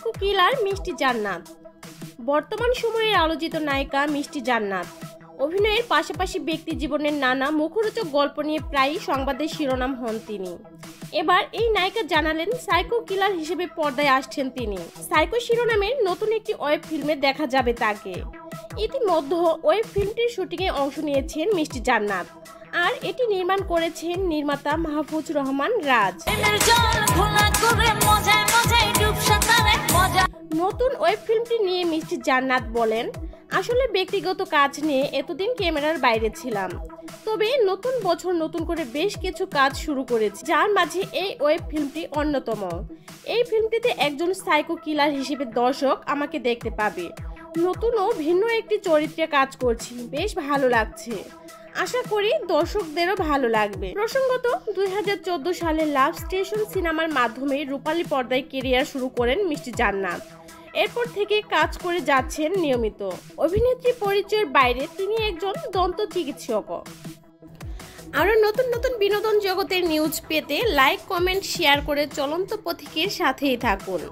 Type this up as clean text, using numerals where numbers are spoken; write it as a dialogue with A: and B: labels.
A: Psycho কিলার মিষ্টি জান্নাত। বর্তমান সময়ের আলোচিত নায়িকা মিষ্টি জান্নাত অভিনয়ের পাশাপাশি ব্যক্তি জীবনের নানা মুখরোচক গল্প নিয়ে প্রায়ই সংবাদের শিরোনাম হন তিনি। এবার এই নায়িকা জানালেন সাইকো কিলার হিসেবে পর্দায় আসছেন তিনি। সাইকো শিরোনামের নতুন একটি ওয়েব ফিল্মে দেখা যাবে তাকে। ইতিমধ্যে ওয়েব ফিল্মটির শুটিংয়ে অংশ নিয়েছেন মিষ্টি জান্নাত, আর এটি নির্মাণ করেছেন নির্মাতা মাহফুজ রহমান রাজ। নতুন ওয়েব ফিল্মটি নিয়ে মিষ্টি জান্নাত বলেন, আসলে ব্যক্তিগত কাজ নিয়ে এতদিন ক্যামেরার বাইরে ছিলাম, তবে নতুন বছর নতুন করে বেশ কিছু কাজ শুরু করেছি, যার মাঝে এই ওয়েব ফিল্মটি অন্যতম। এই ফিল্মটিতে একজন সাইকো কিলার হিসেবে দর্শক আমাকে দেখতে পাবে। নতুন ও ভিন্ন একটি চরিত্রে কাজ করছি, বেশ ভালো লাগছে। আশা করি দর্শকদেরও ভালো লাগবে। প্রসঙ্গত 2014 সালে লাভ স্টেশন সিনেমার মাধ্যমে রূপালী পর্দায় কেরিয়ার শুরু করেন মিষ্টি জান্নাত। এরপর থেকে কাজ করে যাচ্ছেন নিয়মিত। অভিনেত্রী পরিচয়ের বাইরে তিনি একজন দন্ত চিকিৎসকও। আরও নতুন নতুন বিনোদন জগতের নিউজ পেতে লাইক, কমেন্ট, শেয়ার করে চলন্ত পথিকের সাথেই থাকুন।